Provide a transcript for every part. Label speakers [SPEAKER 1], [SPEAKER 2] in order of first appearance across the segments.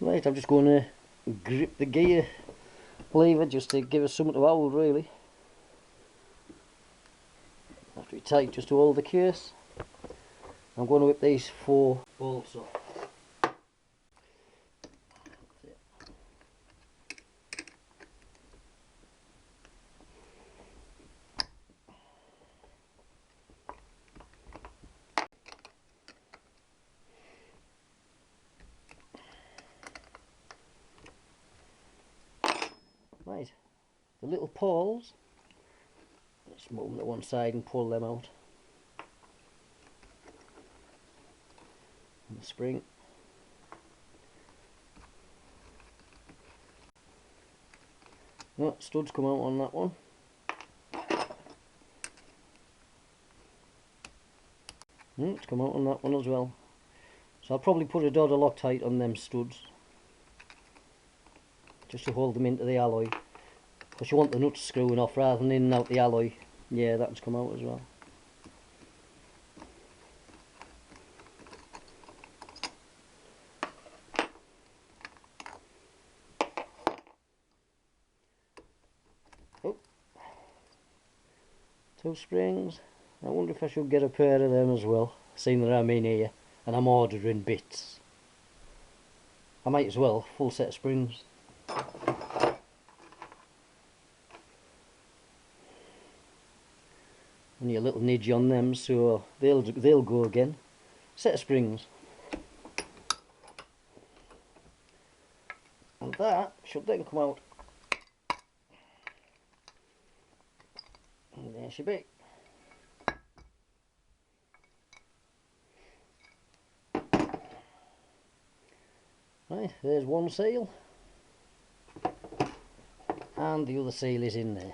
[SPEAKER 1] Right, I'm just going to grip the gear lever just to give us something to hold really. Have to be tight just to hold the case. I'm going to whip these 4 bolts off. Right, the little pawls, let's move them to one side and pull them out. And the spring. Oh, studs come out on that one. It's come out on that one as well. So I'll probably put a dot of Loctite on them studs, just to hold them into the alloy. Because you want the nuts screwing off rather than in and out the alloy. Yeah, that one's come out as well. Oh, 2 springs. I wonder if I should get a pair of them as well, seeing that I'm in here and I'm ordering bits. I might as well, full set of springs. Only a little nidge on them, so they'll go again. Set of springs. And that should then come out. And there she be. Right, there's one seal. And the other seal is in there.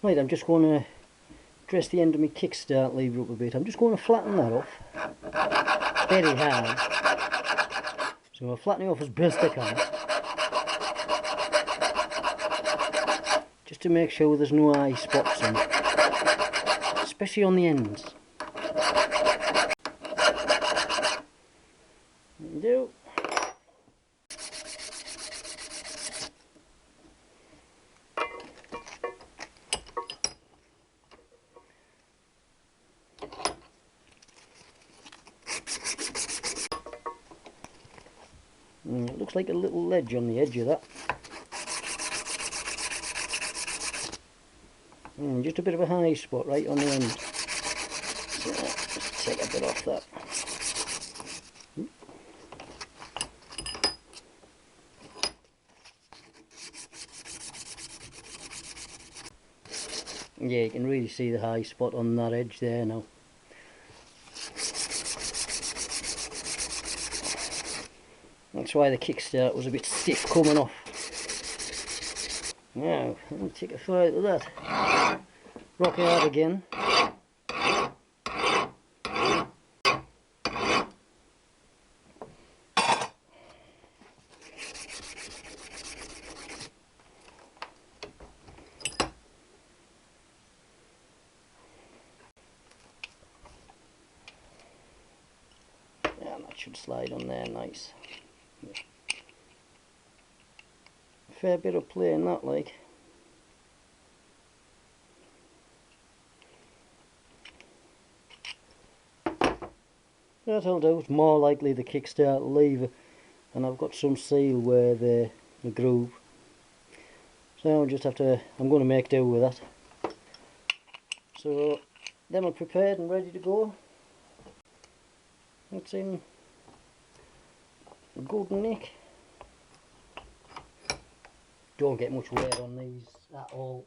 [SPEAKER 1] Right, I'm just going to dress the end of my kickstart lever up a bit. I'm just going to flatten that off very hard. So I'm flattening off as best I can, just to make sure there's no eye spots on it, especially on the ends. There you do. It looks like a little ledge on the edge of that. Just a bit of a high spot right on the end. So let's take a bit off that. Yeah, you can really see the high spot on that edge there now. That's why the kickstart was a bit stiff coming off. Now, let me take a flight of that. Rock it out again. And that should slide on there nice. Fair bit of play in that, like. That'll do. It's more likely the kickstart lever, and I've got some seal where the groove. So I'll just have to. I'm going to make do with that. So them are prepared and ready to go. It's in good nick. Don't get much wear on these at all.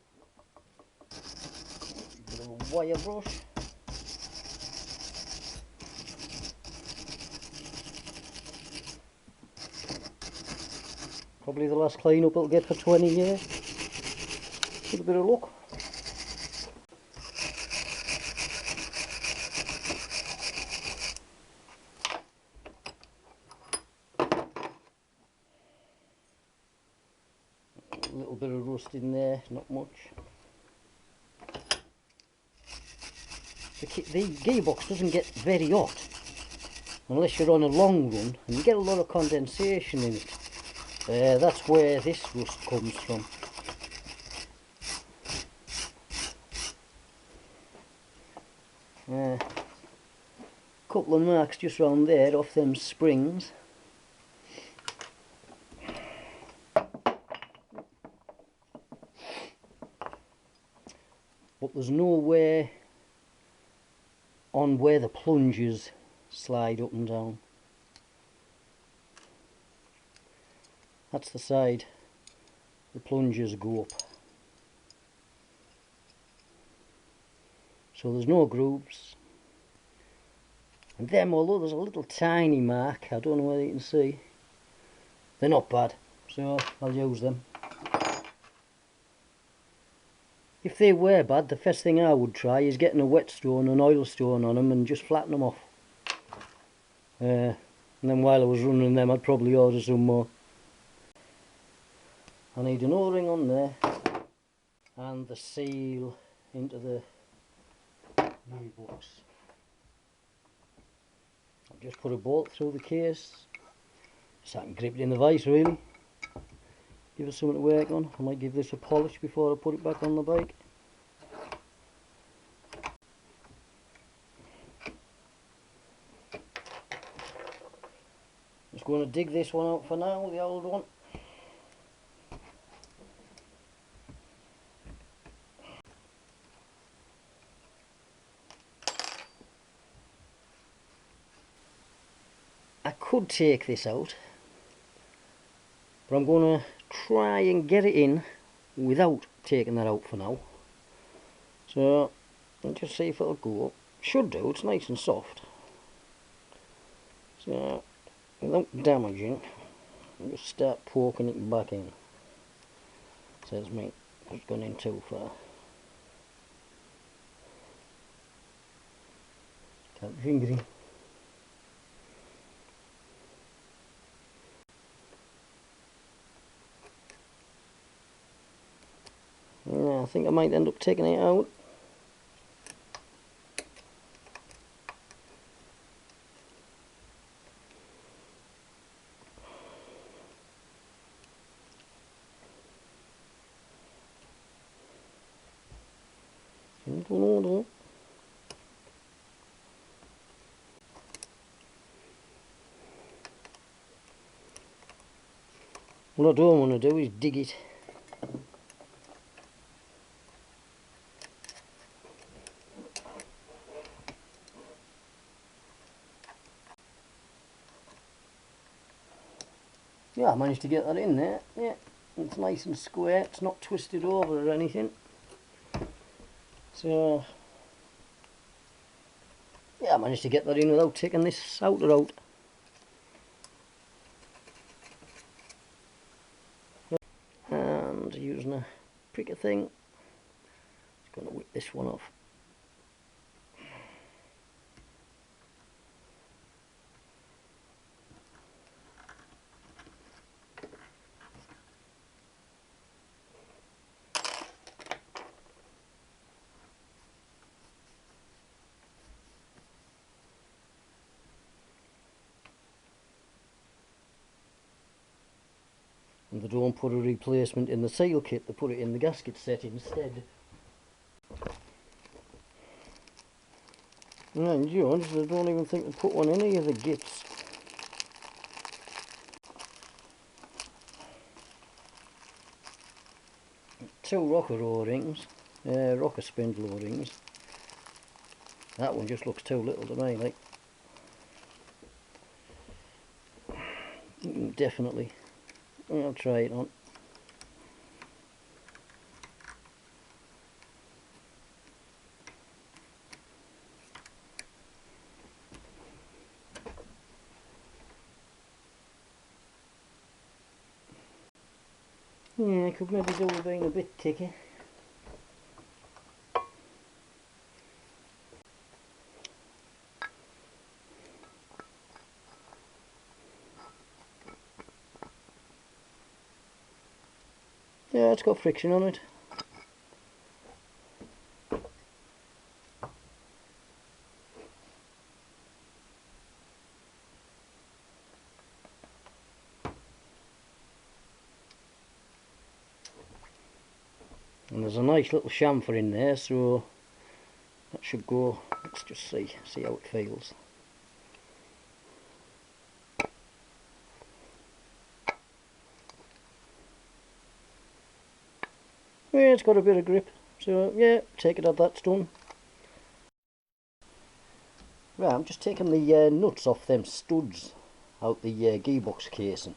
[SPEAKER 1] Bit of a wire brush. Probably the last clean up it'll get for 20 years. With a bit of luck. A little bit of rust in there, not much. the gearbox doesn't get very hot unless you're on a long run, and you get a lot of condensation in it. That's where this rust comes from. Couple of marks just round there off them springs. But there's nowhere on where the plungers slide up and down. That's the side the plungers go up. So there's no grooves. And them, although there's a little tiny mark, I don't know whether you can see, they're not bad, so I'll use them. If they were bad, the first thing I would try is getting a whetstone, an oil stone on them and just flatten them off. And then while I was running them, I'd probably order some more. I need an O-ring on there and the seal into the gearbox. I've just put a bolt through the case so I can grip it in the vice, really. Give us something to work on. I might give this a polish before I put it back on the bike. Just going to dig this one out for now, the old one. I could take this out, but I'm going to try and get it in without taking that out for now. So I'll just see if it'll go. Should do, it's nice and soft. So without damaging, I'll just start poking it back in. Says me, it's gone in too far. Can't be fingering. Yeah, I think I might end up taking it out. What I don't want to do is dig it. Yeah, I managed to get that in there. Yeah, it's nice and square, it's not twisted over or anything. So yeah, I managed to get that in without taking this outer out. And using a pricker thing, just going to whip this one off. And they don't put a replacement in the seal kit, they put it in the gasket set instead. And Jones, they don't even think to put one in any of the gits. Two rocker O-rings, rocker spindle O-rings. That one just looks too little to me, like. Definitely. I'll try it on. Yeah, I could maybe do with being a bit thicker. Yeah, it's got friction on it. And there's a nice little chamfer in there, so that should go. Let's just see how it feels. Yeah, it's got a bit of grip, so yeah, take it out, that's done. Right, I'm just taking the nuts off them studs out the gearbox casing.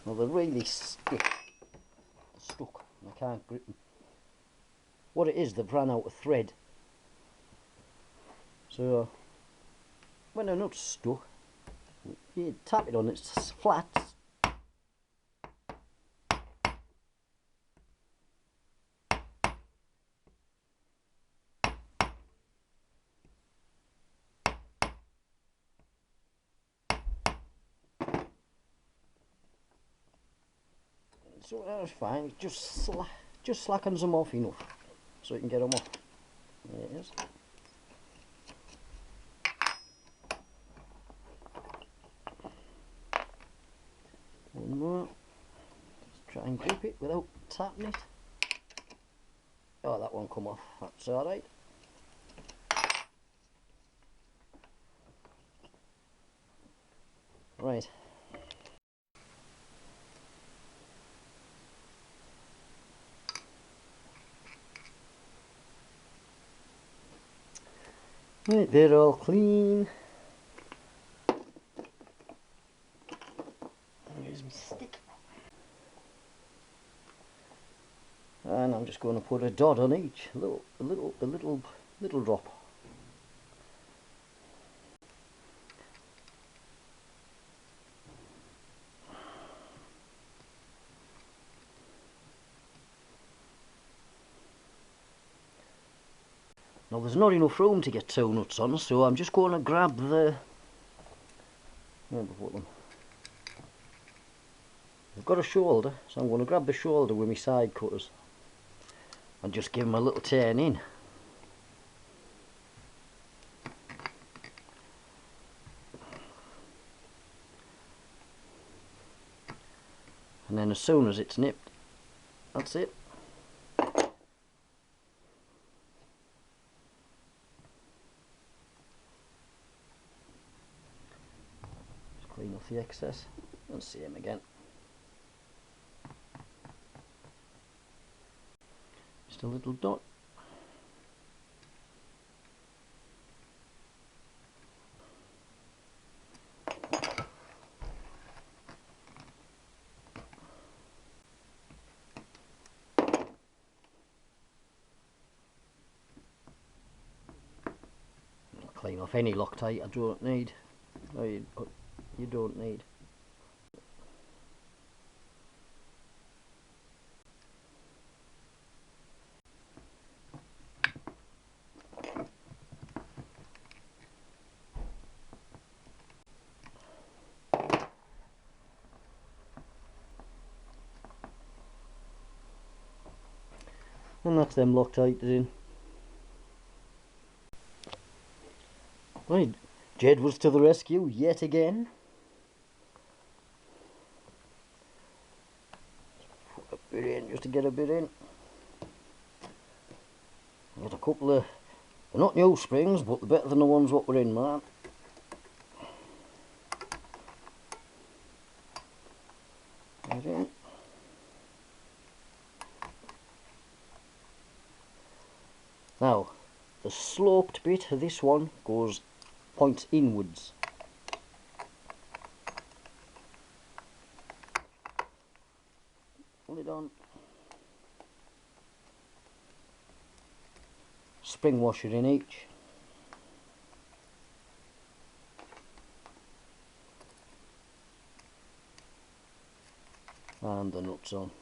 [SPEAKER 1] Well, they're really stuck. I can't grip them. What it is, they've run out of thread. So when a nut's stuck, you tap it on, it's flat. So that's fine. It just slackens them off enough so you can get them off. There it is. One more. Just try and grip it without tapping it. Oh, that one come off. That's all right. Right. Right, they're all clean. Here's my stick. And I'm just going to put a dot on each, a little drop. Now there's not enough room to get 2 nuts on, so I'm just going to grab the. I've got a shoulder, so I'm going to grab the shoulder with my side cutters and just give them a little turn in. And then as soon as it's nipped, that's it. Just clean off the excess and see him again. Just a little dot. Clean off any Loctite I don't need. No, you don't need. And that's them Loctited in. Right, Jed was to the rescue yet again. Put a bit in, just to get a bit in. Get a couple of, they're not new springs, but they're better than the ones what were in, man. Get in. Now, the sloped bit of this one points inwards. Pull it on. Spring washer in each. And the nuts on.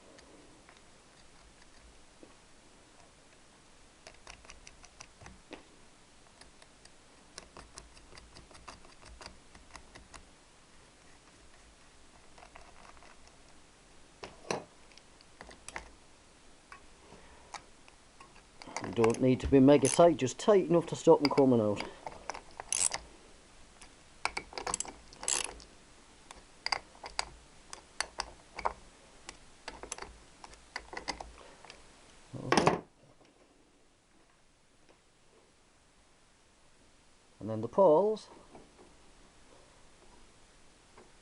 [SPEAKER 1] You don't need to be mega tight, just tight enough to stop them coming out. Okay. And then the pawls,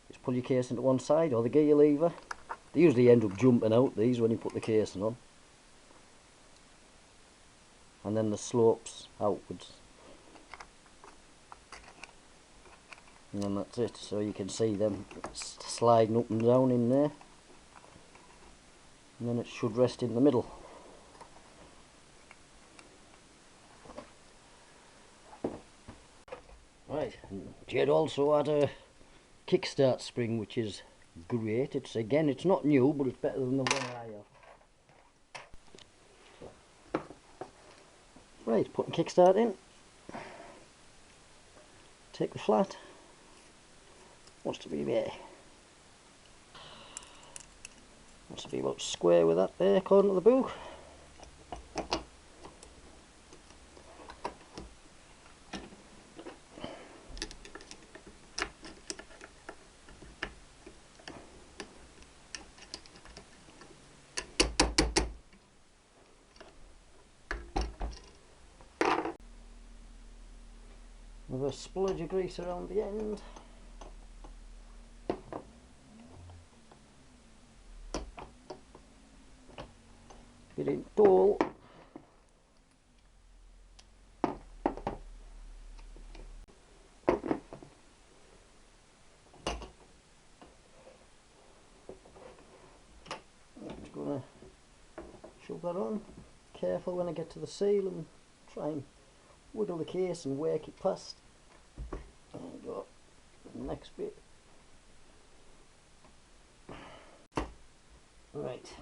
[SPEAKER 1] just pull your casing to one side, or the gear lever. They usually end up jumping out, these, when you put the casing on. And then the slopes outwards. And then that's it, so you can see them sliding up and down in there. And then it should rest in the middle. Right, and Jed also had a kickstart spring, which is great. It's not new, but it's better than the one I have. Right, putting kickstart in. Take the flat. Wants to be there. Wants to be about square with that there, according to the book. With a splodge of grease around the end. Get it dull. I'm just going to shove that on. Careful when I get to the seal and try and wiggle the case and work it past. There you go. Next bit. Right.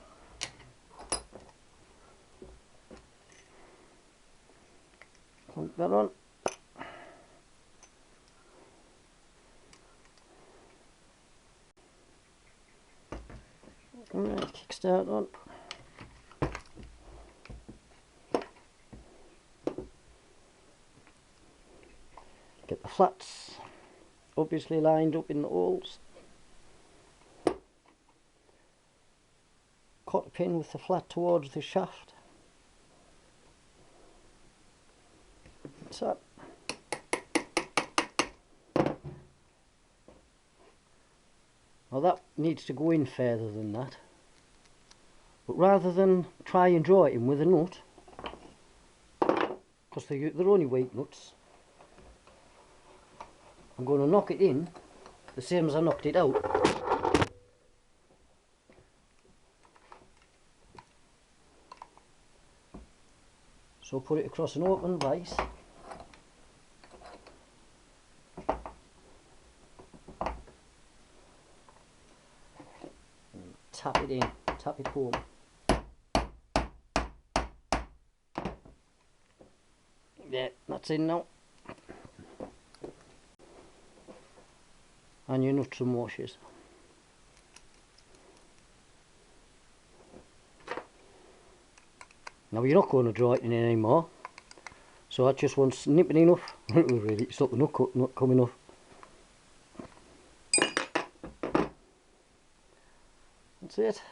[SPEAKER 1] Clamp that on. Right, kickstart on. Get the flats obviously lined up in the holes. Cut a pin with the flat towards the shaft. That's that. Now that needs to go in further than that, but rather than try and draw it in with a nut, because they're only weak nuts, I'm going to knock it in the same as I knocked it out. So put it across an open vise. And tap it in, tap it home. Yeah, that's in now. And your nuts and washers. Now you're not going to draw it in anymore, so that just wants nipping enough. Really, it's not the nut coming off. That's it.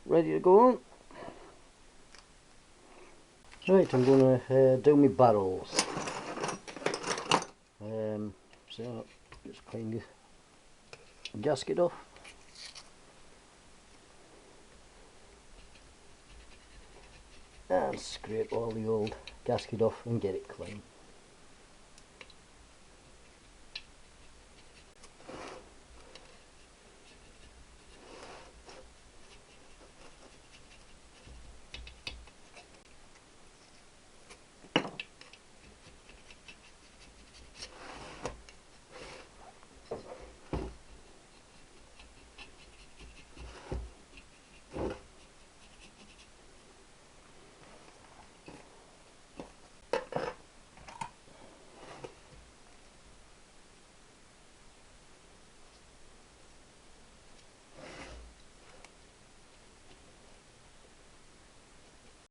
[SPEAKER 1] Ready to go on. Right, I'm going to do my barrels. So just clean the gasket off. And scrape all the old gasket off and get it clean.